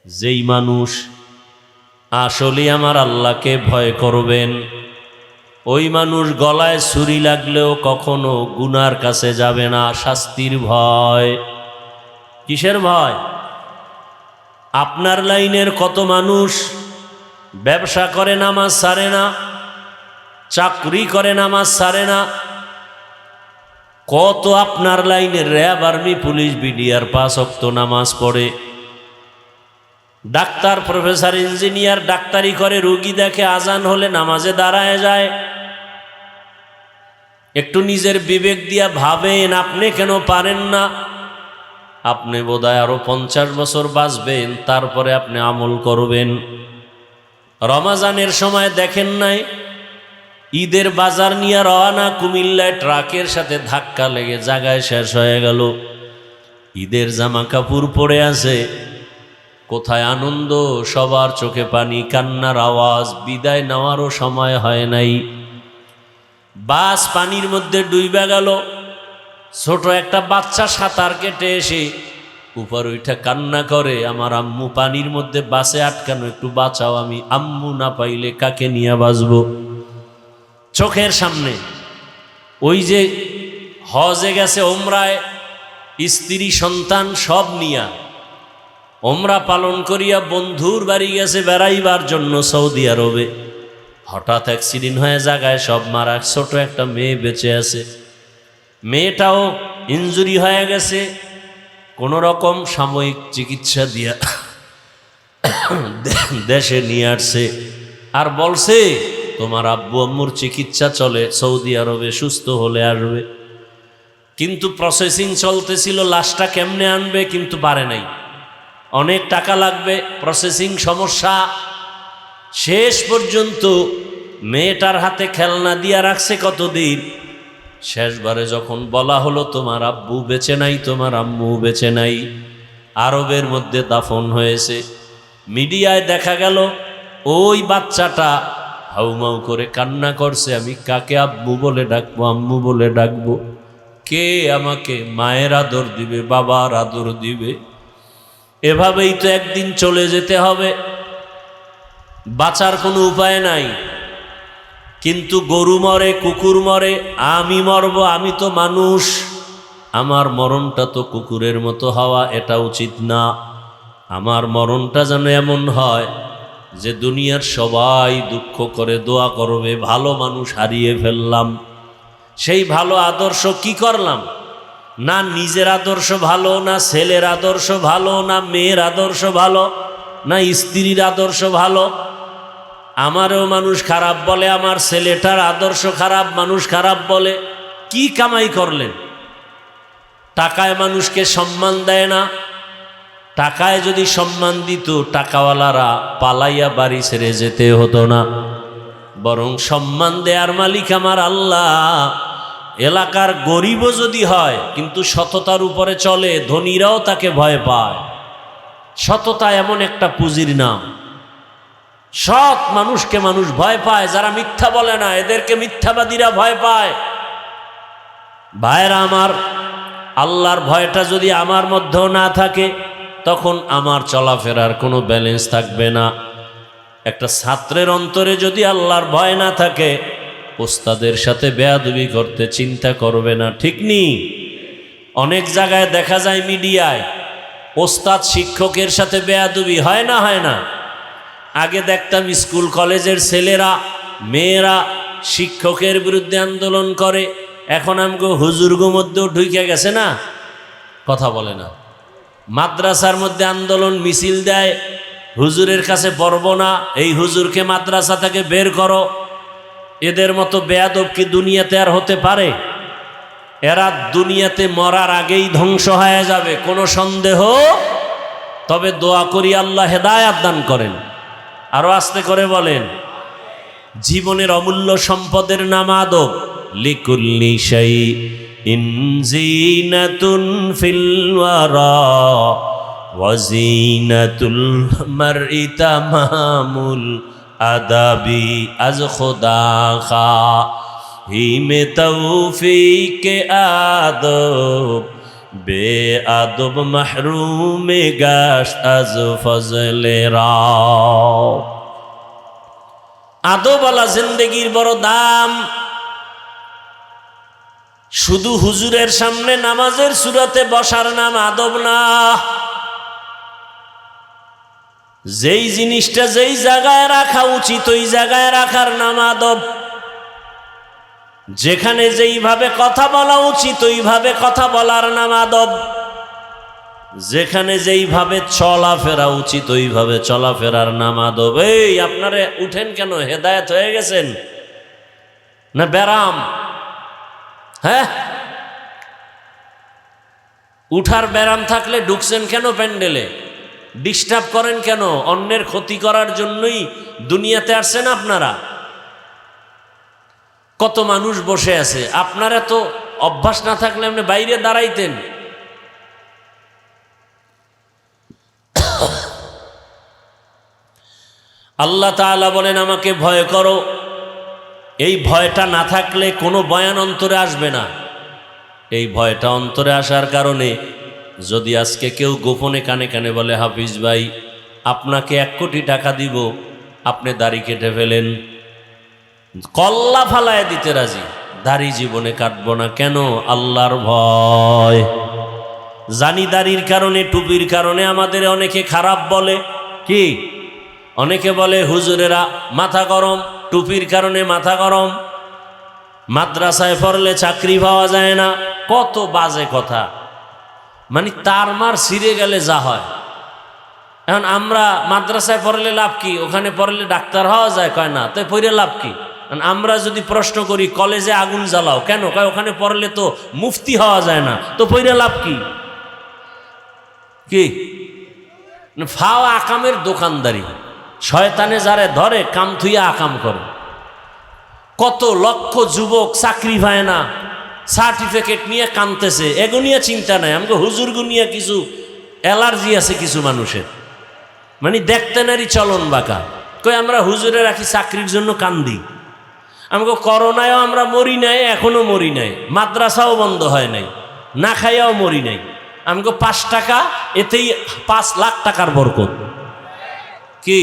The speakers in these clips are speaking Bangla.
যেই মানুষ আসলে আমার আল্লাহকে ভয় করবেন, ওই মানুষ গলায় ছুরি লাগলেও কখনো গুনার কাছে যাবে না। শাস্তির ভয়। কিসের ভয়? আপনার লাইনের কত মানুষ ব্যবসা করে নামাজ ছাড়ে না, চাকরি করে নামাজ ছাড়ে না। কত আপনার লাইনের র্যাব, আর্মি, পুলিশ, বিডিআর 5 ওয়াক্ত নামাজ পড়ে। ডাক্তার, প্রফেসর, ইঞ্জিনিয়ার ডাক্তারি করে, রোগী দেখে, আজান হলে নামাজে দাঁড়ায় যায়। একটু নিজের বিবেক দিয়া ভাবেন, আপনি কেন পারেন না? আপনি বোধহয় আরো 50 বছর বাঁচবেন, তারপরে আপনি আমল করবেন। রমাজানের সময় দেখেন নাই, ঈদের বাজার নিয়ে রওনা, কুমিল্লায় ট্রাকের সাথে ধাক্কা লেগে জায়গায় শেষ হয়ে গেল। ঈদের জামা কাপড় পরে আছে, কোথায় আনন্দ, সবার চোখে পানি, কান্নার আওয়াজ। বিদায় নেওয়ারও সময় হয় নাই, বাস পানির মধ্যে ডুইবা গেল। ছোট একটা বাচ্চা সাঁতার কেটে এসে উপর উঠে কান্না করে, আমার আম্মু পানির মধ্যে বাসে আটকানো, একটু বাঁচাও, আমি আম্মু না পাইলে কাকে নিয়ে বাঁচবো। চোখের সামনে ওই যে হজে গেছে ওমরায়, স্ত্রী সন্তান সব নিয়া ওমরা পালন করিয়া বন্ধুর বাড়ি গেছে বেড়াইবার জন্য সৌদি আরবে। হঠাৎ অ্যাক্সিডেন্ট হয়ে জায়গায় সব মারা। ছোট একটা মেয়ে বেঁচে আছে, মেয়েটাও ইনজুরি হয়ে গেছে, কোনো রকম সাময়িক চিকিৎসা দিয়া দেশে নিয়ে আসছে। আর বলছে তোমার আব্বু আম্মুর চিকিৎসা চলে সৌদি আরবে, সুস্থ হলে আসবে। কিন্তু প্রসেসিং চলতেছিল, লাশটা কেমনে আনবে, কিন্তু পারে নাই। অনেক টাকা লাগবে, প্রসেসিং সমস্যা। শেষ পর্যন্ত মেয়েটার হাতে খেলনা দিয়া রাখছে কতদিন। শেষবারে যখন বলা হলো তোমার আব্বু বেঁচে নাই, তোমার আম্মু বেঁচে নাই, আরবের মধ্যে দাফন হয়েছে, মিডিয়ায় দেখা গেল ওই বাচ্চাটা হাউমাউ করে কান্না করছে, আমি কাকে আব্বু বলে ডাকবো, আম্মু বলে ডাকবো? কে আমাকে মায়ের আদর দিবে, বাবার আদর দিবে? এভাবেই তো একদিন চলে যেতে হবে, বাঁচার কোনো উপায় নাই। কিন্তু গরু মরে, কুকুর মরে, আমি মরব, আমি তো মানুষ, আমার মরণটা তো কুকুরের মতো হওয়া এটা উচিত না। আমার মরণটা যেন এমন হয় যে দুনিয়ার সবাই দুঃখ করে দোয়া করবে, ভালো মানুষ হারিয়ে ফেললাম। সেই ভালো আদর্শ কি করলাম? না নিজের আদর্শ ভালো, না ছেলের আদর্শ ভালো, না মেয়ের আদর্শ ভালো, না স্ত্রীর আদর্শ ভালো। আমারও মানুষ খারাপ বলে, আমার ছেলেটার আদর্শ খারাপ, মানুষ খারাপ বলে। কি কামাই করলেন? টাকায় মানুষকে সম্মান দেয় না। টাকায় যদি সম্মান দিত, টাকাওয়ালারা পালাইয়া বাড়ি ছেড়ে যেতে হতো না, বরং সম্মান দেয়ার মালিক আমার আল্লাহ। এলাকার গরিবও যদি হয় কিন্তু সততার উপরে চলে, ধনীরাও তাকে ভয় পায়। সততা এমন একটা পুঁজির নাম। সৎ মানুষকে মানুষ ভয় পায়, যারা মিথ্যা বলে না এদেরকে মিথ্যাবাদীরা ভয় পায়। ভাইরা আমার, আল্লাহর ভয়টা যদি আমার মধ্যেও না থাকে, তখন আমার চলাফেরার কোনো ব্যালেন্স থাকবে না। একটা ছাত্রের অন্তরে যদি আল্লাহর ভয় না থাকে, ওস্তাদের সাথে বেয়াদবি করতে চিন্তা করবে না, ঠিক নি? অনেক জায়গায় দেখা যায় মিডিয়ায়, ওস্তাদ শিক্ষকের সাথে বেয়াদবি হয় না, হয় না? আগে দেখতাম স্কুল কলেজের ছেলেরা মেয়েরা শিক্ষকের বিরুদ্ধে আন্দোলন করে, এখন আমগো হুজুরগো মধ্যেও ঢুকে গেছে না, কথা বলে না। মাদ্রাসার মধ্যে আন্দোলন মিছিল দেয়, হুজুরের কাছে পড়ব না, এই হুজুরকে মাদ্রাসা থেকে বের করো। এদের মতো বেয়াদব কি দুনিয়াতে আর হতে পারে? এরা দুনিয়াতে মরার আগেই ধ্বংস হয়ে যাবে, কোনো সন্দেহ। তবে দোয়া করি আল্লাহ হেদায়াত দান করেন। আরো আস্তে করে বলেন। জীবনের অমূল্য সম্পদের নাম আদব। লিকুল্লি শাইইন জিনাতুন ফিল ওয়ারা ওয়া জিনাতুল মারই তামামুল আদাবি। আজ খোদা খা হিমে তৌফিক আদব বেআদব মাহরুমে গাশ আজ ফজলে রাও। আদবওয়ালা জিন্দেগির বড় দাম। শুধু হুজুরের সামনে নামাজের সুরাতে বসার নাম আদব না। যেই জিনিসটা যেই জায়গায় রাখা উচিত ওই জায়গায় রাখার নাম আদব। যেখানে যেইভাবে কথা বলা উচিত ওইভাবে কথা বলার নাম আদব। যেখানে যেইভাবে চলাফেরা উচিত ওইভাবে চলাফেরার নাম আদব। এই আপনারা উঠেন কেন? হেদায়েত হয়ে গেছেন না ব্যারাম? হ্যাঁ, উঠার ব্যারাম থাকলে ঢুকছেন কেন প্যান্ডেলে? ডিস্টার্ব করেন কেন? অন্যের ক্ষতি করার জন্যই দুনিয়াতে আসছেন আপনারা। কত মানুষ বসে আছে, আপনারা তো অভ্যাস না থাকলে আপনি বাইরে দাঁড়াইতেন। আল্লাহ তাআলা বলেন আমাকে ভয় করো। এই ভয়টা না থাকলে কোনো বয়ান অন্তরে আসবে না। এই ভয়টা অন্তরে আসার কারণে যদি আজকে কেউ গোপনে কানে কানে বলে হাফিজ ভাই আপনাকে 1 কোটি টাকা দিব, আপনি দাড়ি কেটে ফেলেন, কল্লা ফালায় দিতে রাজি, দাড়ি জীবনে কাটবো না। কেন? আল্লাহর ভয়। জানি দাড়ির কারণে টুপির কারণে আমাদের অনেকে খারাপ বলে। কি? অনেকে বলে হুজুরেরা মাথা গরম, টুপির কারণে মাথা গরম, মাদ্রাসায় পড়লে চাকরি পাওয়া যায় না। কত বাজে কথা। মানে তার মার ছিঁড়ে গেলে যা হয়। এখন আমরা মাদ্রাসায় পড়লে লাভ কি? ওখানে পড়লে ডাক্তার হওয়া যায়, কয় না, তাই পড়ে লাভ কি? আমরা যদি প্রশ্ন করি কলেজে আগুন জ্বালাও কেন, কয় ওখানে পড়লে তো মুফতি হওয়া যায় না, তো পড়ে লাভ কি? কি ফাও আকামের দোকানদারি। শয়তানে যারে ধরে কাম থুইয়া আকাম করে। কত লক্ষ যুবক চাকরি পায় না, সার্টিফিকেট নিয়ে কানতেছে। এগো নিয়ে চিন্তা নাই। আমাকে হুজুর গুনিয়া কিছু অ্যালার্জি আছে কিছু মানুষের, মানে দেখতে নারী চলন বাঁকা। কই আমরা হুজুরে রাখি চাকরির জন্য কান্দি। আমাকে করোনায়ও আমরা মরি নাই, এখনো মরি নাই, মাদ্রাসাও বন্ধ হয় নাই, না খাইয়াও মরি নাই। আমাকে 5 টাকা, এতেই 5 লাখ টাকার বরকত। কি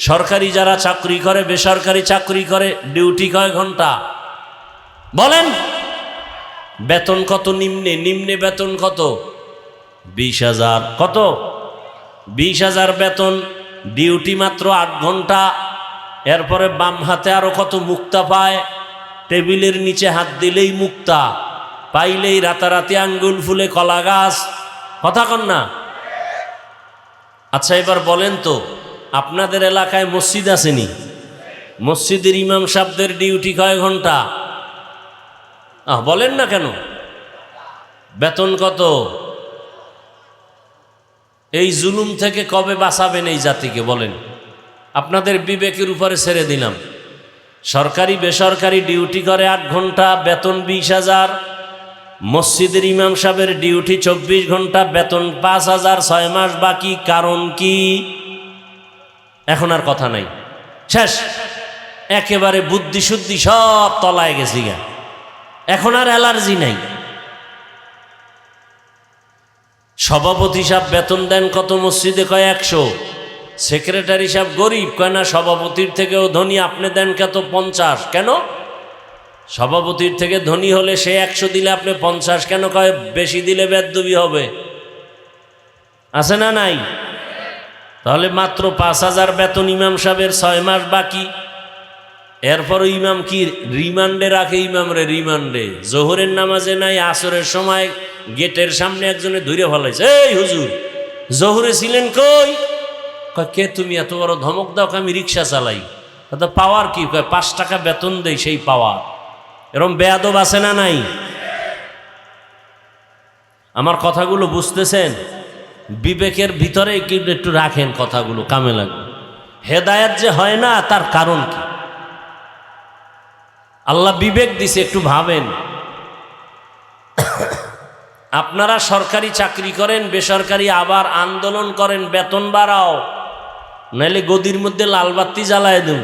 সরকারি যারা চাকরি করে, বেসরকারি চাকরি করে, ডিউটি কয় ঘন্টা বলেন? বেতন কত? নিম্নে নিম্নে বেতন কত? 20,000। কত? 20,000 বেতন, ডিউটি মাত্র 8 ঘন্টা। এরপরে বাম হাতে আরো কত মুক্তা পায়। টেবিলের নিচে হাত দিলেই মুক্তা, পাইলেই রাতারাতি আঙ্গুল ফুলে কলা গাছ। কথা কন না? আচ্ছা এবার বলেন তো, আপনাদের এলাকায় মসজিদ আসেনি? মসজিদের ইমাম সাহেবদের ডিউটি কয় ঘন্টা? বলেন না কেন? বেতন কত? এই জুলুম থেকে কবে বাঁচাবেন এই জাতিকে বলেন? আপনাদের বিবেকের উপরে ছেড়ে দিলাম। সরকারি বেসরকারি ডিউটি করে 8 ঘন্টা, বেতন 20,000। মসজিদের ইমাম সাহেবের ডিউটি 24 ঘন্টা, বেতন 5,000, 6 মাস বাকি। কারণ কি? এখন আর কথা নাই, শেষ। একেবারে বুদ্ধি শুদ্ধি সব তলায় গেছি গা। এখন আর অ্যালার্জি নাই। সভাপতি সাহেব বেতন দেন কত মসজিদে? কয় 100। সেক্রেটারি সাহেব গরিব, কয় না সভাপতির থেকেও ধনী, আপনি দেন কত? 50। কেন? সভাপতির থেকে ধনী হলে সে 100 দিলে আপনি 50 কেন? কয় বেশি দিলে বেদবি হবে। আছে না নাই? তাহলে মাত্র 5,000 বেতন ইমাম সাহেবের, 6 মাস বাকি। এরপর ইমাম কি রিমান্ডে রাখে? ইমামরে রিমান্ডে। জোহরের নামাজে নাই, আসরের সময় গেটের সামনে একজনে ধরে ফেলাইছে, এই হুজুর জোহরে ছিলেন কই? কে তুমি? এত বড় ধমক দাও? আমি রিক্সা চালাই। তো পাওয়ার কি? 5 টাকা বেতন দেই, সেই পাওয়ার। এরকম বেয়াদব আছে না নাই? আমার কথাগুলো বুঝতেছেন? বিবেকের ভিতরে একটু রাখেন, কথাগুলো কামে লাগবে। হেদায়েত যে হয় না তার কারণ কি? আল্লাহ বিবেক দিছে, একটু ভাবেন। আপনারা সরকারি চাকরি করেন, বেসরকারি আবার আন্দোলন করেন, বেতন বাড়াও, নাইলে গদির মধ্যে লালবাতি জ্বালায় দেন।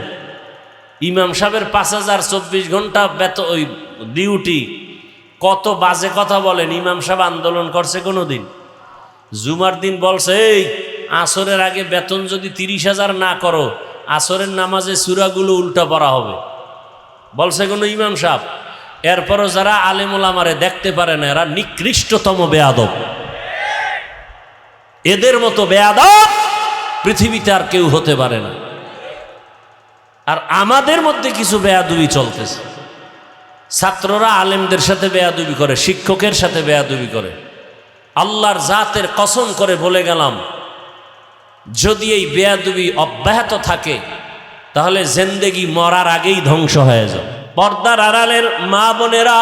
ইমাম সাহেবের 5,000, 24 ঘন্টা বেতন, ওই ডিউটি, কত বাজে কথা বলেন। ইমাম সাহেব আন্দোলন করছে কোনোদিন? জুমার দিন বলছে, এই আসরের আগে বেতন যদি 30,000 না করো, আসরের নামাজে সূরাগুলো উল্টা পড়া হবে, বলছে কোনো ইমাম সাহেব? এরপরও যারা আলেম ওলামারে দেখতে পারে না, এরা নিকৃষ্টতম বেয়াদব। এদের মতো বেয়াদব পৃথিবীতে আর কেউ হতে পারে না। আর আমাদের মধ্যে কিছু বেয়াদবি চলতেছে। ছাত্ররা আলেমদের সাথে বেয়াদবি করে, শিক্ষকের সাথে বেয়াদবি করে। আল্লাহর জাতের কসম করে বলে গেলাম, যদি এই বেয়াদবি অব্যাহত থাকে তাহলে জিন্দেগি মরার আগেই ধ্বংস হয়ে যাবে। পর্দার আড়ালের মা বোনেরা,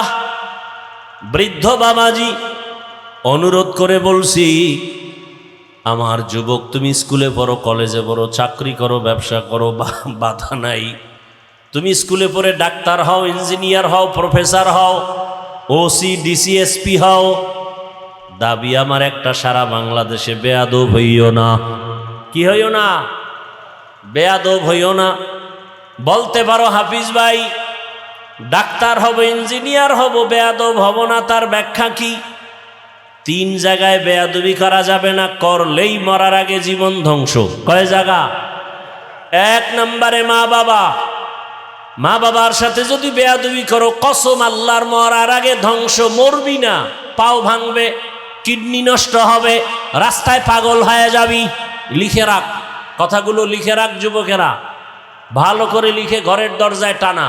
বৃদ্ধ বাবাজি, অনুরোধ করে বলছি, আমার যুবক, তুমি স্কুলে পড়ো, কলেজে পড়ো, চাকরি করো, ব্যবসা করো, বাধা নাই। তুমি স্কুলে পড়ে ডাক্তার হও, ইঞ্জিনিয়ার হও, প্রফেসর হও, ওসি, ডিসি, এসপি হও, দাবি আমার একটা, সারা বাংলাদেশে বেয়াদব হইও না। কি হইও না? বেয়াদব হইও না। বলতে পারো হাফিজ ভাই ডাক্তার হব, ইঞ্জিনিয়ার হব, বেয়াদব হব না, তার ব্যাখ্যা কি? 3 জায়গায় বেয়াদবি করা যাবে না, করলেই মরার আগে জীবন ধ্বংস। কয় জায়গা? 1 নম্বরে মা বাবা। মা বাবার সাথে যদি বেয়াদবি করো, কসম আল্লাহর, মরার আগে ধ্বংস। মরবি না, পাও ভাঙবে, কিডনি নষ্ট হবে, রাস্তায় পাগল হয়ে যাবি। লিখে রাখ, কথাগুলো লিখে রাখ যুবকেরা, ভালো করে লিখে ঘরের দরজায় টানা।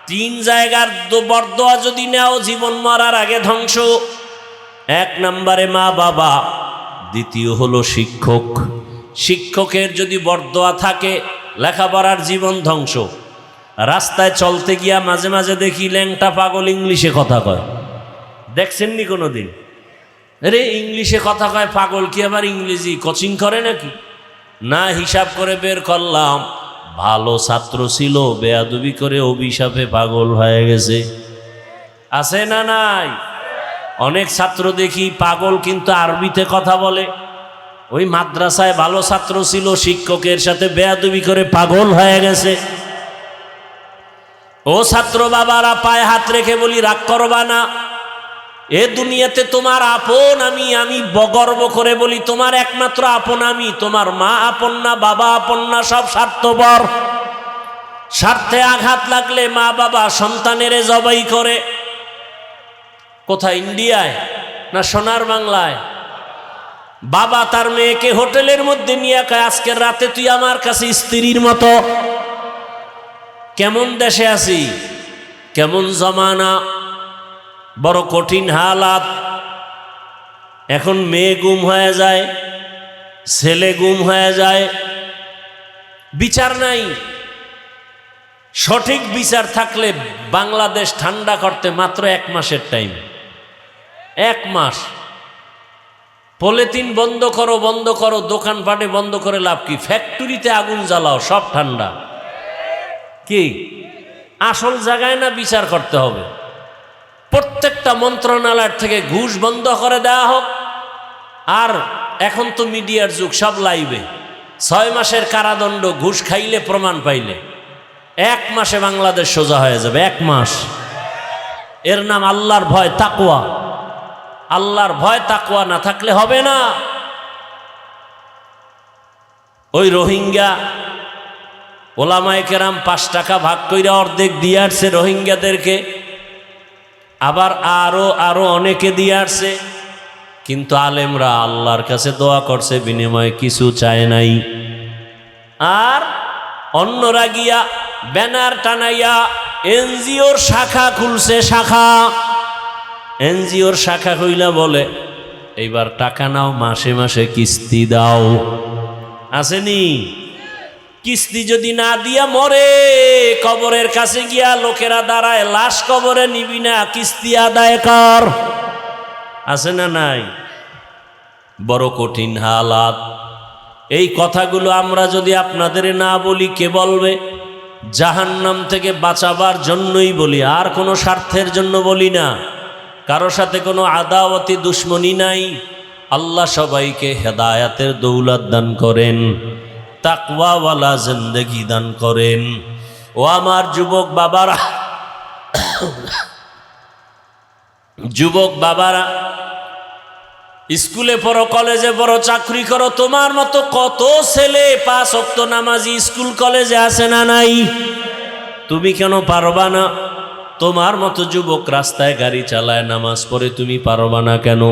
3 জায়গার বরদোয়া যদি নেও, জীবন মরার আগে ধ্বংস। 1 নম্বরে মা বাবা, দ্বিতীয় হলো শিক্ষক। শিক্ষকের যদি বরদোয়া থাকে, লেখাপড়ার জীবন ধ্বংস। রাস্তায় চলতে গিয়া মাঝে মাঝে দেখি ল্যাংটা পাগল ইংলিশে কথা কয়, দেখছেননি কোনোদিন? আরে ইংলিশে কথা কয় পাগল, কি আবার ইংরেজি কোচিং করে নাকি? না, হিসাব করে বের করলাম, ভালো ছাত্র ছিল, বেয়াদবি করে অভিশাপে পাগল হয়ে গেছে। আছে না নাই? অনেক ছাত্র দেখি পাগল, কিন্তু আরবিতে কথা বলে। ওই মাদ্রাসায় ভালো ছাত্র ছিল, শিক্ষকের সাথে বেয়াদবি করে পাগল হয়ে গেছে। ও ছাত্র বাবারা, পায়ে হাত রেখে বলি, রাগ করবা না। এ দুনিয়াতে তোমার আপন আমি গর্ব করে বলি, তোমার একমাত্র আপন আমি। তোমার মা আপন না, বাবা আপন না, সব স্বার্থপর। স্বার্থে আঘাত লাগলে মা বাবা সন্তানের জবাই করে। কোথায়? ইন্ডিয়ায় না সোনার বাংলায়? বাবা তার মেয়েকে হোটেলের মধ্যে নিয়ে কয়, আজকের রাতে তুই আমার কাছে স্ত্রীর মতো। কেমন দেশে আছি, কেমন জমানা, বড় কঠিন হালাত। এখন মেয়ে গুম হয়ে যায়, ছেলে গুম হয়ে যায়, বিচার নাই। সঠিক বিচার থাকলে বাংলাদেশ ঠান্ডা করতে মাত্র 1 মাসের টাইম। 1 মাস। পলিথিন বন্ধ করো, দোকানপাটে বন্ধ করে লাভ কি? ফ্যাক্টরিতে আগুন জ্বালাও, সব ঠান্ডা। কি আসল জায়গায় না বিচার করতে হবে? প্রত্যেকটা মন্ত্রণালয়ের থেকে ঘুষ বন্ধ করে দেওয়া হোক। আর এখন তো মিডিয়ার যুগ, সব লাইভে। 6 মাসের কারাদণ্ড, ঘুষ খাইলে প্রমাণ পাইলে 1 মাসে বাংলাদেশ সোজা হয়ে যাবে। 1 মাস। এর নাম আল্লাহর ভয়, তাকওয়া। আল্লাহর ভয়, তাকওয়া না থাকলে হবে না। ওই রোহিঙ্গা ওলামায়ে কেরাম 5 টাকা ভাগ কইরা অর্ধেক দিয়ে আসছে রোহিঙ্গাদেরকে, আবার আরো অনেকে দিয়ে আসছে। কিন্তু আলেমরা আল্লাহর কাছে দোয়া করছে, বিনিময়ে কিছু চায় নাই। আর অন্যরা গিয়া ব্যানার টানাইয়া এনজিওর শাখা খুলছে। এনজিওর শাখা কইলা বলে, এইবার টাকা নাও, মাসে মাসে কিস্তি দাও। আসেনি? কিস্তি যদি না দিয়া মরে, কবরের কাছে গিয়া লোকেরা দাঁড়ায়, লাশ কবরে নিবি না, কিস্তি আদায় কর। আছে না নাই? বড় কঠিন হালাত। এই কথাগুলো আমরা যদি আপনাদের না বলি, কে বলবে? জাহান্নাম থেকে বাঁচাবার জন্যই বলি, আর কোনো স্বার্থের জন্য বলি না। কারো সাথে কোনো আদাওয়াতি দুশ্মনী নাই। আল্লাহ সবাইকে হেদায়াতের দৌলত দান করেন, তাকওয়াওয়ালা জিন্দেগি দান করেন। ও আমার যুবক বাবারা, যুবক বাবারা, স্কুলে পড়ো, কলেজে পড়ো, চাকরি করো, তোমার মতো কত ছেলে 5 ওয়াক্ত নামাজি স্কুল কলেজে আছে না নাই? তুমি কেন পারবা না? তোমার মতো যুবক রাস্তায় গাড়ি চালায়, নামাজ পড়ে, তুমি পারবা না কেন?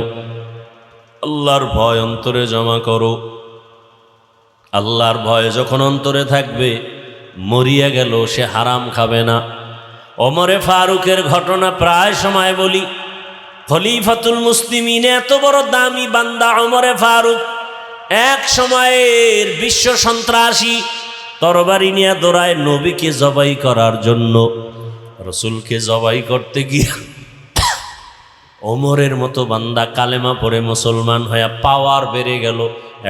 আল্লাহর ভয় অন্তরে জমা করো। আল্লাহর ভয় যখন অন্তরে থাকবে, মরিয়া গেল সে হারাম খাবে না। ওমরে ফারুকের ঘটনা প্রায় সময় বলি। খলিফাতুল মুসলিমিন, এত বড় দামি বান্দা ওমরে ফারুক, এক সময়ের বিশ্ব সন্ত্রাসী তরবারি নিয়ে দৌড়ায় নবীকে জবাই করার জন্য। রসুলকে জবাই করতে গিয়ে ওমরের মতো বান্দা কালেমা পড়ে মুসলমান হয়ে পাওয়ার বেড়ে গেল।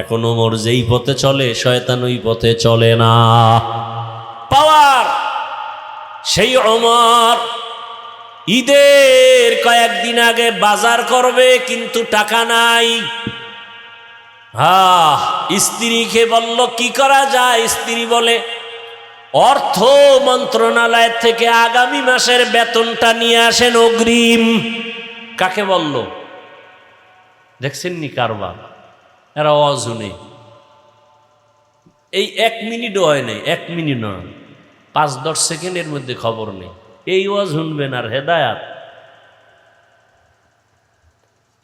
এখন ওমর যেই পথে চলে, শয়তান ওই পথে চলে না। পাওয়ার সেই ওমর ঈদের কয়েকদিন আগে বাজার করবে, কিন্তু টাকা নাই। স্ত্রীকে বলল কি করা যায়? স্ত্রী বলে, অর্থ মন্ত্রণালয় থেকে আগামী মাসের বেতনটা নিয়ে আসেন অগ্রিম। কাকে বলল? দেখছেন নি কারবার? এরা অজুনে এই 1 মিনিটও হয় নাই, 1 মিনিট নয়, 5-10 সেকেন্ডের মধ্যে খবর নেই। এই ওয়াজ শুনবেন আর হেদায়াত।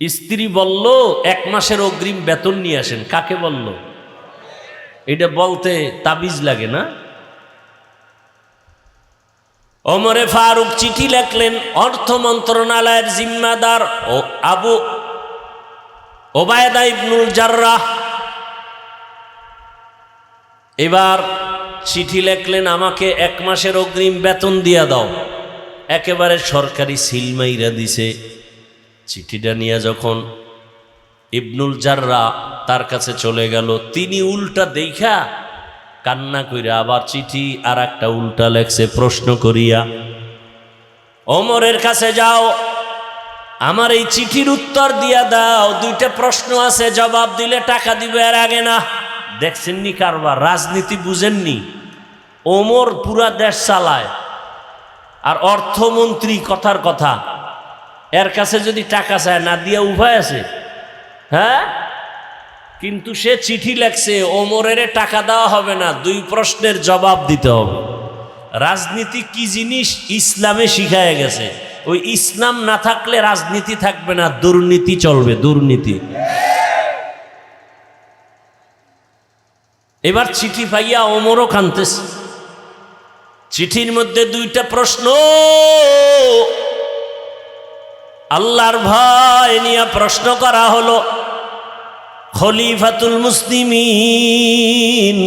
স্ত্রী বলল 1 মাসের অগ্রিম বেতন নিয়ে আসেন। কাকে বলল? এটা বলতে তাবিজ লাগে না? ওমরে ফারুক চিঠি লেখলেন অর্থ মন্ত্রণালয়ের জিম্মাদার আবু ওবায়দা ইবনুল জাররাহ। এবার চিঠি লেখলেন, আমাকে 1 মাসের অগ্রিম বেতন দিয়া দাও। একেবারে সরকারি সিল মাইরা দিছে। চিঠিটা নিয়ে যখন ইবনুল জাররাহ তার কাছে চলে গেল, তিনি উল্টা দেখা কান্না কইরা আবার চিঠি আর একটা উল্টা লেখছে প্রশ্ন করিয়া। ওমরের কাছে যাও, আমার এই চিঠির উত্তর দিয়া দাও, 2টা প্রশ্ন আছে, জবাব দিলে টাকা দিবে, আর আগে না। দেখছেননি কারবার? রাজনীতি বুঝেননি? ওমর পুরা দেশ চালায়, আর অর্থমন্ত্রী কথার কথা, এর কাছে যদি টাকা চায় না দিয়া উভয় আছে। হ্যাঁ, কিন্তু সে চিঠি লেখছে, ওমরের টাকা দেওয়া হবে না, 2 প্রশ্নের জবাব দিতে হবে। রাজনীতি কি জিনিস ইসলামে শিখায় গেছে। ওই ইসলাম না থাকলে রাজনীতি থাকবে না, দুর্নীতি চলবে, দুর্নীতি। এবার চিঠি পাইয়া ওমরও কাঁদতেছে। চিঠির মধ্যে 2টা প্রশ্ন, আল্লাহর ভয় নিয়ে প্রশ্ন করা হলো। খলিফাতুল মুসলিমিন,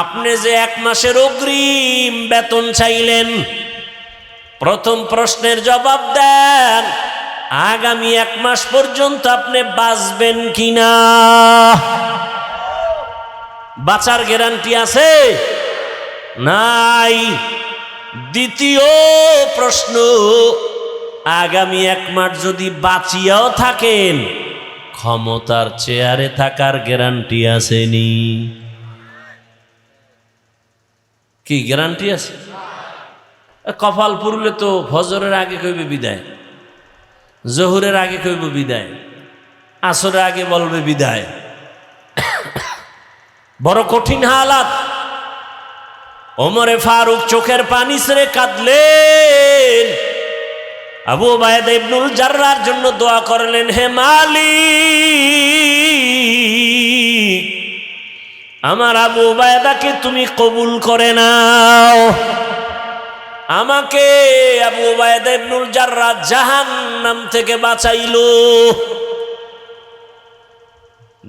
আপনি যে 1 মাসের অগ্রিম বেতন চাইলেন, প্রথম প্রশ্নের জবাব দেন, আগামী 1 মাস পর্যন্ত আপনি বাঁচবেন কিনা? বাঁচার গ্যারান্টি আছে? নাই। দ্বিতীয় প্রশ্ন, আগামী 1 মাস যদি বাঁচিয়াও থাকেন, ক্ষমতার চেয়ারে থাকার গ্যারান্টি আসেনি? কি গ্যারান্টি আছে? কপাল পুরলে তো ফজরের আগে কইবে বিদায়, জোহরের আগে কইব বিদায়, আসরের আগে বলবে বিদায়। বড় কঠিন হালাত। ওমরে ফারুক চোখের পানি ছেড়ে কাঁদলেন। আবু ওবায়দা ইবনুল জাররাহর জন্য দোয়া করলেন, হে মালিক, আমার আবু ওবায়দাকে তুমি কবুল করে নাও। আমাকে আবু ওবায়দা ইবনুল জাররাহ জাহান্নাম থেকে বাঁচাইলো।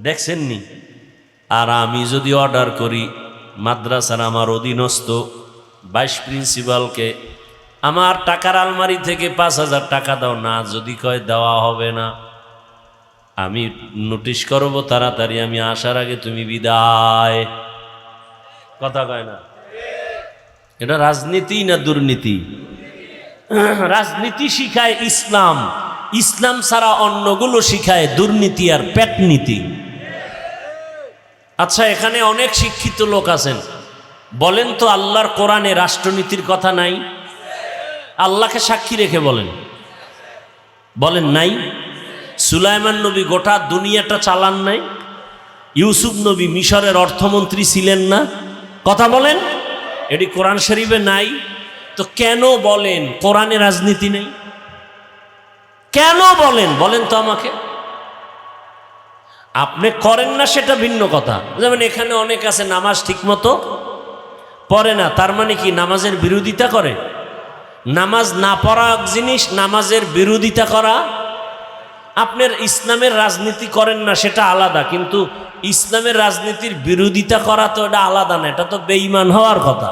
দেখছেননি? আর আমি যদি অর্ডার করি, মাদ্রাসার আমার অধীনস্থ 22 প্রিন্সিপালকে আমার টাকার আলমারি থেকে 5000 টাকা দাও, না যদি কয় দেওয়া হবে না, আমি নোটিশ করব তাড়াতাড়ি, আমি আসার আগে তুমি বিদায়। কথা কয় না? এটা রাজনীতি না দুর্নীতি? রাজনীতি শিখায় ইসলাম, ইসলাম ছাড়া অন্যগুলো শিখায় দুর্নীতি আর পেটনীতি। আচ্ছা, এখানে অনেক শিক্ষিত লোক আছেন, বলেন তো আল্লাহর কোরআনে রাষ্ট্রনীতির কথা নাই? আল্লাহকে সাক্ষী রেখে বলেন, বলেন নাই? সুলাইমান নবী গোটা দুনিয়াটা চালান নাই? ইউসুফ নবী মিশরের অর্থমন্ত্রী ছিলেন না? কথা বলেন, এটি কোরআন শরীফে নাই? তো কেন বলেন কোরআনে রাজনীতি নেই? কেন বলেন বলেন তো আমাকে? আপনি করেন না সেটা ভিন্ন কথা। যেমন এখানে অনেক আছে নামাজ ঠিকমতো পড়ে না, তার মানে কি নামাজের বিরোধিতা করে? নামাজ না পড়া এক জিনিস, নামাজের বিরোধিতা করা। আপনার ইসলামের রাজনীতি করেন না সেটা আলাদা, কিন্তু ইসলামের রাজনীতির বিরোধিতা করা তো এটা আলাদা না, এটা তো বেঈমান হওয়ার কথা।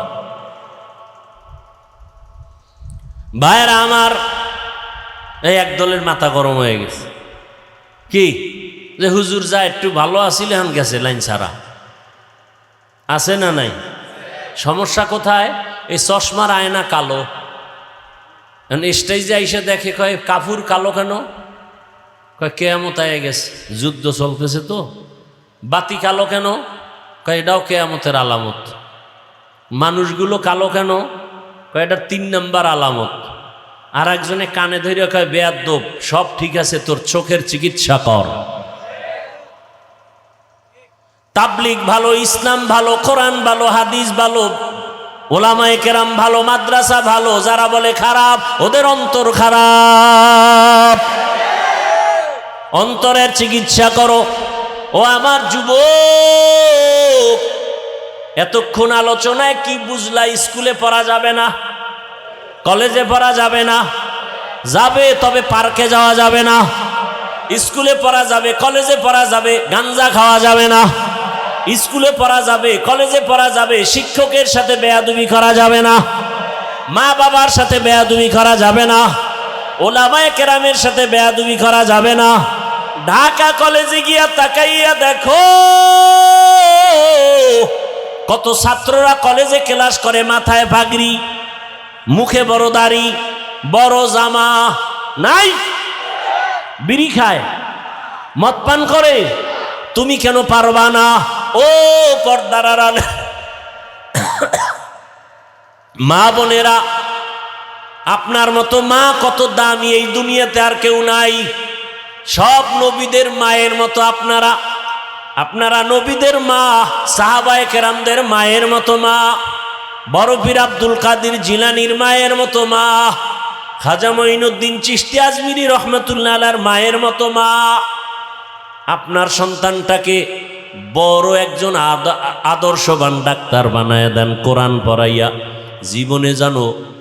ভাইরা আমার, এই একদলের মাথা গরম হয়ে গেছে কি যে হুজুর যা একটু ভালো আসিল এখন গেছে লাইন ছাড়া। আছে না নাই? সমস্যা কোথায়? এই চশমার আয়না কালো, স্টেজে এসে দেখে কয় কাপুর কালো কেন? কয় কেয়ামত আয়ে গেছে, যুদ্ধ চলতেছে তো। বাতি কালো কেন? কয় এটাও কেয়ামতের আলামত। মানুষগুলো কালো কেন? কয় এটা 3 নম্বর আলামত। আর একজনে কানে ধরে কয় বেয়াদ্দপ, সব ঠিক আছে, তোর চোখের চিকিৎসা কর। তাবলিগ ভালো, ইসলাম ভালো, কোরআন ভালো, হাদিস ভালো, ওলামায়ে কেরাম ভালো, মাদ্রাসা ভালো, যারা বলে খারাপ ওদের অন্তর খারাপ। অন্তরের চিকিৎসা করো। ও আমার যুবক, এতক্ষণ আলোচনায় কি বুঝলা? স্কুলে পড়া যাবে না, কলেজে পড়া যাবে না। যাবে, তবে পার্কে যাওয়া যাবে না। স্কুলে পড়া যাবে, কলেজে পড়া যাবে, গাঞ্জা খাওয়া যাবে না। স্কুলে পড়া যাবে, কলেজে পড়া যাবে, শিক্ষকের সাথে বেয়াদবি করা যাবে না, মা বাবার সাথে বেয়াদবি করা যাবে না, ওলামায়ে কেরামের সাথে বেয়াদবি করা যাবে না। ঢাকা কলেজে গিয়া তাকাইয়া দেখো কত ছাত্ররা কলেজে ক্লাস করে, মাথায় পাগড়ি, মুখে বড় দাড়ি, বড় জামা, নাই বিড়ি খায়, মদ পান করে। তুমি কেন পারবা না? ও পর্দার আড়ালে মা বোনেরা, আপনার মতো মা কত দামি এই দুনিয়াতে আর কেউ নাই। সব নবীদের মায়ের মতো আপনারা, আপনারা নবীদের মা, সাহাবায়ে কেরামদের মায়ের মতো মা, বড় পীর আব্দুল কাদের জিলানীর মায়ের মতো মা, খাজা মঈনুদ্দিন চিশতি আজমিরি রহমাতুল্লাহ আলাইহির মায়ের মতো মা। আপনার সন্তানটাকে বড় একজন আদর্শবান ডাক্তার বানায় দেন, কোরআন পড়াইয়া। জীবনে যেন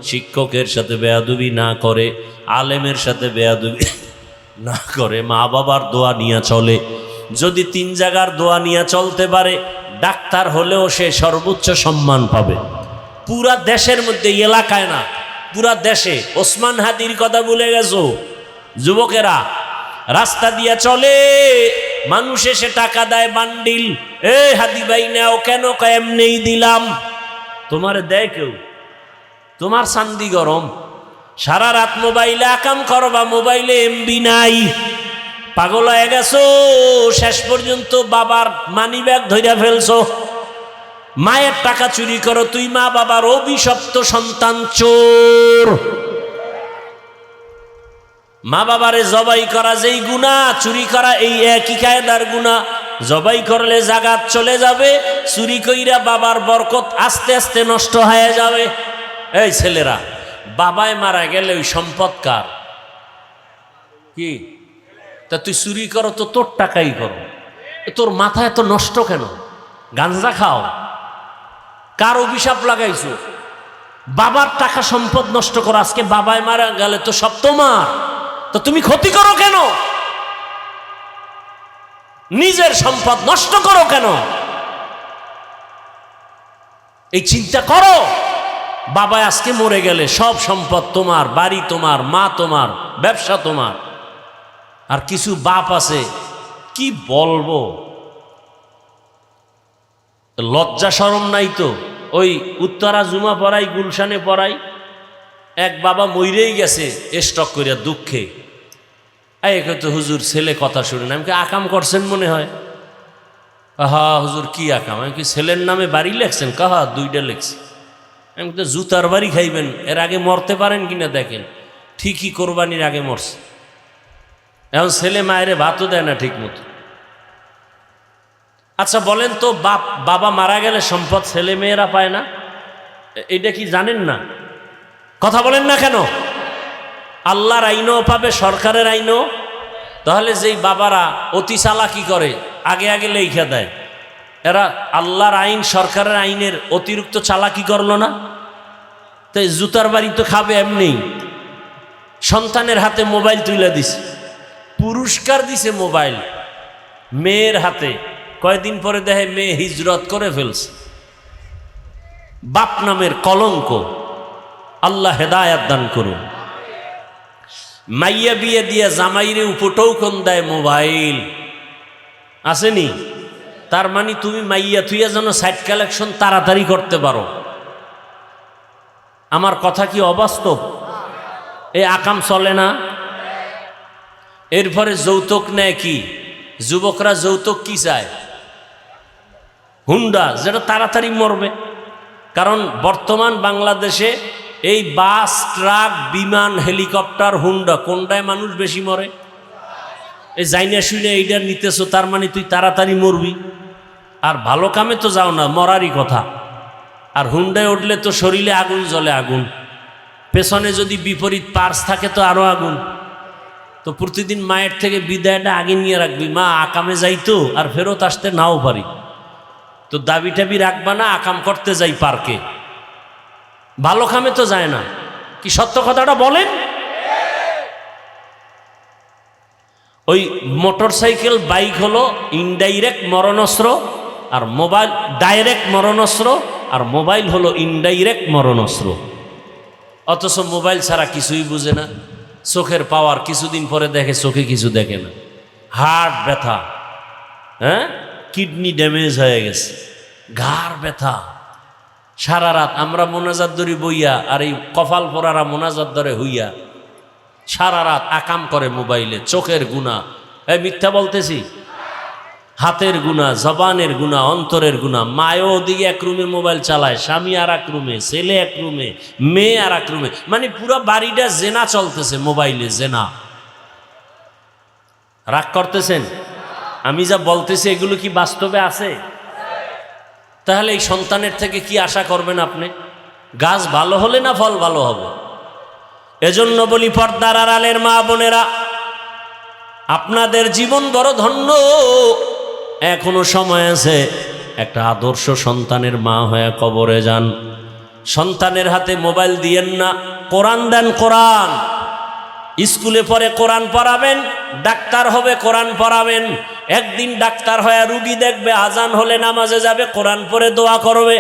শিক্ষকের সাথে বেয়াদবি না করে, আলেমের সাথে বেয়াদবি না করে, মা বাবার দোয়া নিয়ে চলে। যদি 3 জায়গার দোয়া নিয়ে চলতে পারে, ডাক্তার হলেও সে সর্বোচ্চ সম্মান পাবে পুরা দেশের মধ্যে, এলাকায় না, পুরা দেশে। ওসমান হাদির কথা ভুলে গেছো? যুবকেরা রাস্তা দিয়ে চলে, মানুষ এসে টাকা দেয় বান্ডিল, এ হাদি ভাই নাও, কেন? এমনিই দিলাম। তোমার দেয় কেউ? তোমার চান্দি গরম, সারা রাত মোবাইলে আকাম করবা, মোবাইলে এমবি নাই, পাগল হয়ে গেছো। শেষ পর্যন্ত বাবার মানি ব্যাগ ধইরা ফেলছো, মায়ের টাকা চুরি করো। তুই মা বাবার অভিশপ্ত সন্তান, চোর। মা বাবারে জবাই করা যেই গুনাহ, চুরি করা এই একই কায়দার গুনাহ। জবাই করলে জাগাত চলে যাবে, চুরি কইরা বাবার বরকত আস্তে আস্তে নষ্ট হয়ে যাবে। এই ছেলেরা, বাবায় মারা গেলে ওই সম্পদ কার? কি তা তুই চুরি করো তো তোর টাকাই করো, তোর মাথা এত নষ্ট কেন? গাঞ্জা খাও, কার অভিশাপ লাগাইছো? বাবার টাকা সম্পদ নষ্ট করো। আজকে বাবায় মারা গেলে তো সব তোমার, তো তুমি ক্ষতি করো কেন? নিজের সম্পদ নষ্ট করো কেন? এই চিন্তা করো। বাবা আজকে মরে গেলে সব সম্পদ তোমার, বাড়ি তোমার, মা তোমার, ব্যবসা তোমার। আর কিছু বাপ আছে, কি বলবো, লজ্জা শরম নাই তো। ওই উত্তরা জুমা পড়াই, গুলশানে পড়াই, এক বাবা মইরেই গেছে স্টক করিয়া দুঃখে। এই তো হুজুর ছেলে কথা শুনে না। আমি কি আকাম করছেন মনে হয়? হা হুজুর কি আকাম? আমি কি ছেলের নামে বাড়ি লেখছেন? কাহা 2টা লেখছি। আমি তো জুতার বাড়ি খাইবেন, এর আগে মরতে পারেন কিনা দেখেন। ঠিকই কোরবানির আগে মরছে। এখন ছেলে মায়েরে ভাতও দেয় না ঠিক মতো। আচ্ছা বলেন তো, বাবা মারা গেলে সম্পদ ছেলে মেয়েরা পায় না? এইটা কি জানেন না? কথা বলেন না কেন? আল্লাহর আইনও পাবে, সরকারের আইনও। তাহলে যেই বাবারা অতি চালাকি করে, আগে আগে লেখা দেয়, এরা আল্লাহর আইন সরকারের আইনের অতিরিক্ত চালাকি করলো না? তাই জুতার বাড়ি তো খাবে এমনি। সন্তানের হাতে মোবাইল তুলে দিছে, পুরস্কার দিছে মোবাইল মেয়ের হাতে। কয়দিন পরে দেখে মেয়ে হিজরত করে ফেলছে। বাপ নামের কলঙ্ক, আল্লাহ হেদায়াত দান করুন। মাইয়া বিয়ে দিয়ে জামাইরে উপটৌকন দেয় মোবাইল, আসেনি? তার মানে তুমি মাইয়া থুইয়া যেন সাইড কালেকশন তাড়াতাড়ি করতে পারো। আমার কথা কি অবাস্তব? এই আকাম চলে না? এরপরে যৌতুক নেয় কি? যুবকরা যৌতুক কি চায়? হুন্ডা, যেটা তাড়াতাড়ি মরবে। কারণ বর্তমান বাংলাদেশে এই বাস, ট্রাক, বিমান, হেলিকপ্টার, হুন্ডা, কোনটায় মানুষ বেশি মরে? এই যাইনা শুনে এইটার নিতেছো, তার মানে তুই তাড়াতাড়ি মরবি। আর ভালো কামে তো যাও না, মরারই কথা। আর হুন্ডায় উঠলে তো শরীরে আগুন জ্বলে, আগুন। পেছনে যদি বিপরীত পার্স থাকে তো আরো আগুন। তো প্রতিদিন মায়ের থেকে বিদায়টা আগে নিয়ে রাখবি। মা আকামে যাইতো আর ফেরত আসতে নাও পারি, তো দাবি টাবি রাখবা না, আকাম করতে যাই পার্কে। ভালো কামে তো যায় না। কি সত্য কথাটা বলেন? ওই মোটর সাইকেল, বাইক হলো ইনডাইরেক্ট মরণস্ত্র, আর মোবাইল ডাইরেক্ট মরণস্ত্র, আর মোবাইল হলো ইনডাইরেক্ট মরণস্ত্র। অথচ মোবাইল ছাড়া কিছুই বুঝে না। চোখের পাওয়ার কিছুদিন পরে দেখে চোখে কিছু দেখে না। হার্ট ব্যথা, হ্যাঁ, কিডনি ড্যামেজ হয়ে গেছে, ঘাড় ব্যথা। সারা রাত আমরা মোনাজাত ধরি বইয়া, আর এই কপাল পরারা মোনাজাত ধরে হইয়া সারা রাত আকাম করে মোবাইলে। চোখের গুণা, এই মিথ্যা বলতেছি, হাতের গুণা, জবানের গুণা, অন্তরের গুণা। মায়ও ওদিকে এক রুমে মোবাইল চালায়, স্বামী আর এক রুমে, ছেলে এক রুমে, মেয়ে আর এক রুমে। মানে পুরো বাড়িটা জেনা চলতেছে মোবাইলে, জেনা। রাগ করতেছেন? আমি যা বলতেছি এগুলো কি বাস্তবে আছে? তাহলে এই সন্তানের থেকে কি আশা করবেন আপনি? গাছ ভালো হলে না ফল ভালো হবে? এজন্য বলি, পর্দার আড়ালের মা বোনেরা, আপনাদের জীবন বড় ধন্য। এখনো সময় আছে, একটা আদর্শ সন্তানের মা হয়ে কবরে যান। সন্তানের হাতে মোবাইল দিয়েন না, কোরআন দেন। কোরআন স্কুলে পড়ে কোরআন পড়াবেন, ডাক্তার হবে কোরআন পড়াবেন। একদিন ডাক্তার হয়ে রুগী দেখবে, আজান হলে নামাজে যাবে, কোরআন পড়ে দোয়া করবে।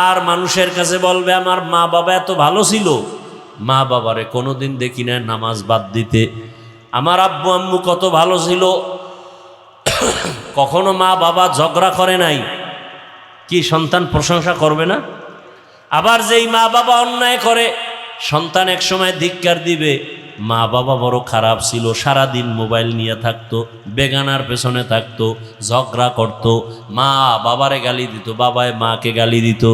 আর মানুষের কাছে বলবে আমার মা বাবা এত ভালো ছিল। মা বাবারে কোনোদিন দেখি না নামাজ বাদ দিতে। আমার আব্বু আম্মু কত ভালো ছিল, কখনো মা বাবা ঝগড়া করে নাই। কি সন্তান প্রশংসা করবে না? আবার যেই মা বাবা অন্যায় করে, সন্তান এক সময় ধিক্কার দিবে, মা বাবা বড় খারাপ ছিল, সারাদিন মোবাইল নিয়ে থাকতো, বেগানার পেছনে থাকতো, ঝগড়া করতো, মা বাবারে গালি দিত, বাবায় মাকে গালি দিত।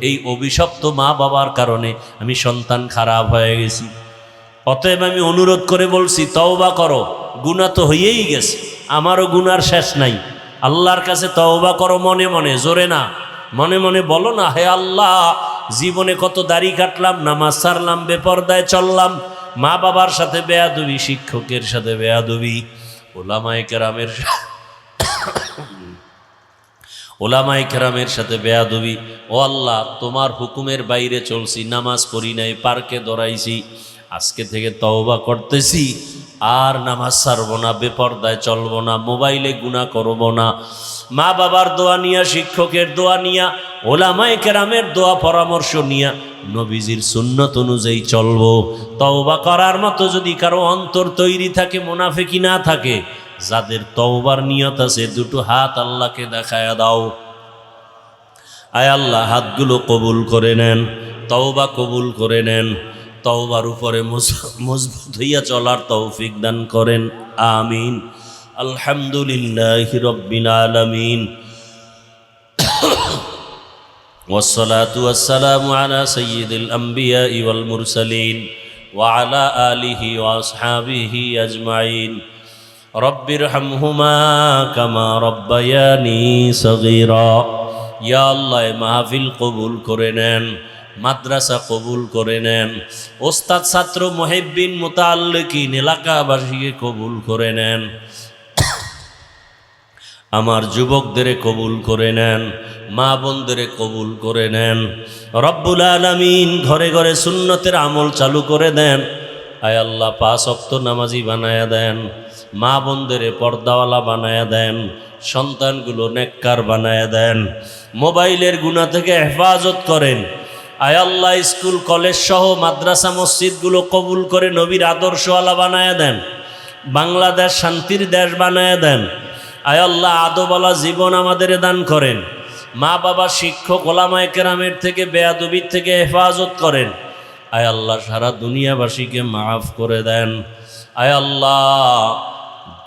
এই অভিশপ্ত মা বাবার কারণে আমি সন্তান খারাপ হয়ে গেছি। অতএব আমি অনুরোধ করে বলছি, তওবা করো। গুনাহ তো হয়েই গেছে, আমারও গুনার শেষ নাই। আল্লাহর কাছে তওবা করো, মনে মনে, জোরে না। মনে মনে বলো না, হে আল্লাহ, জীবনে কত দাড়ি কাটলাম, নামাজ ছাড়লাম, বেপরদায় চললাম, মা বাবার সাথে বেয়াদবি, শিক্ষকের সাথে বেয়াদবি, ওলামায়ে কেরামের সাথে বেয়াদবি। ও আল্লাহ, তোমার হুকুমের বাইরে চলছি, নামাজ পড়ি নাই, পার্কে দৌড়াইছি। আজকে থেকে তওবা করতেছি, আর নামাজ ছাড়বো না, বেপরদায় চলবো না, মোবাইলে গুনাহ করবো না। মা বাবার দোয়া নিয়া, শিক্ষকের দোয়া নিয়া, ওলামায়ে কেরামের দোয়া পরামর্শ নিয়া, নবীজির সুন্নত অনুযায়ী চলবো। তওবা করার মতো যদি কারো অন্তর তৈরি থাকে, মুনাফিকি না থাকে, যাদের তওবার নিয়ত আছে, দুটো হাত আল্লাহকে দেখায়া দাও। আয় আল্লাহ, হাতগুলো কবুল করে নেন, তওবা কবুল করে নেন, তওবার উপরে মজবুত হইয়া চলার তৌফিক দান করেন। আমিন। আলহামদুলিল্লাহি রাব্বিল আলামিন। والصلاة والسلام على سيد الأنبياء والمرسلين وعلى آله وأصحابه أجمعين رب ارحمهما كما ربياني صغيرا ইয়া আল্লাহ মাহফিল কবুল করে নেন, মাদ্রাসা কবুল করে নেন, ওস্তাদ ছাত্র মুহিব্বিন মুতাআল্লিকিন এলাকাবাসীকে কবুল করে নেন, আমার যুবকদের কবুল করে নেন, মা বোনদের কবুল করে নেন। রব্বুল আলামিন ঘরে ঘরে সুন্নতের আমল চালু করে দেন। আয় আল্লাহ 5 ওয়াক্ত নামাজি বানায়া দেন, মা বোনদের পর্দাওয়ালা বানায়া দেন, সন্তানগুলো নেককার বানায়া দেন, মোবাইলের গুনাহ থেকে হেফাজত করেন। আয় আল্লাহ স্কুল কলেজ সহ মাদ্রাসা মসজিদগুলো কবুল করে নবীর আদর্শওয়ালা বানায়া দেন, বাংলাদেশ শান্তির দেশ বানায়া দেন। আয় আল্লাহ আদবওয়ালা জীবন আমাদের দান করেন, মা বাবা শিক্ষক ওলামায়ে কেরামের থেকে বেয়াদবির থেকে হেফাজত করেন। আয় আল্লাহ সারা দুনিয়াবাসীকে মাফ করে দেন। আয় আল্লাহ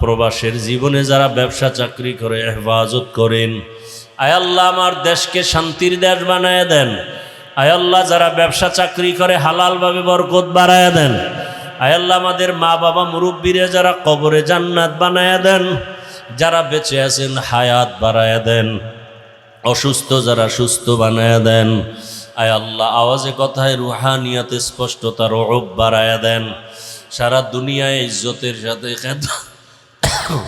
প্রবাসের জীবনে যারা ব্যবসা চাকরি করে হেফাজত করেন। আয় আল্লাহ আমার দেশকে শান্তির দেশ বানায় দেন। আয় আল্লাহ যারা ব্যবসা চাকরি করে হালালভাবে বরকত বাড়ায় দেন। আয় আল্লাহ আমাদের মা বাবা মুরব্বীরা যারা কবরে জান্নাত বানায় দেন, যারা বেঁচে আছেন হায়াত বাড়ায় দেন, অসুস্থ যারা সুস্থ বানায় দেন। আয় আল্লাহ আওয়াজে কথায় রুহানিয়াতে স্পষ্টতা রব বাড়ায় দেন। সারা দুনিয়ায় ইজ্জতের সাথে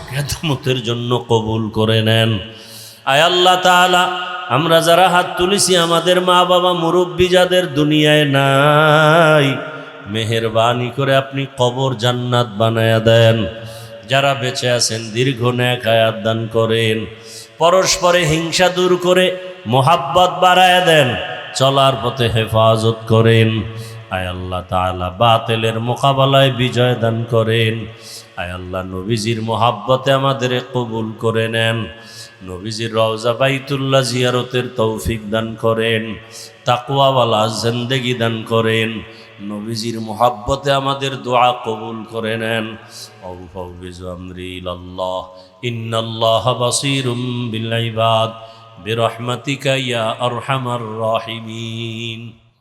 খেদমতের জন্য কবুল করে নেন। আয় আল্লাহ তাআলা আমরা যারা হাত তুলেছি আমাদের মা বাবা মুরব্বী যাদের দুনিয়ায় নাই, মেহেরবানি করে আপনি কবর জান্নাত বানায়া দেন। যারা বেঁচে আছেন দীর্ঘ নেক হায়াত দান করেন। পরস্পরে হিংসা দূর করে মোহাব্বত বাড়ায়া দেন, চলার পথে হেফাজত করেন। আয় আল্লাহ তাআলা বাতিলের মোকাবেলায় বিজয় দান করেন। আয় আল্লাহ নবীজির মোহাব্বতে আমাদের কবুল করে নেন। নবীজির রওজা বাইতুল্লাহ জিয়ারতের তৌফিক দান করেন, তাকওয়াওয়ালা জিন্দেগি দান করেন। নবীজির মোহাব্বতে আমাদের দোয়া কবুল করে নেন। আউফাউযু আমরি ইলাল্লাহ ইন্নাল্লাহা বাসীরুম বিল ইবাদ বিরহমাতিকা ইয়া আরহামার রাহিমিন।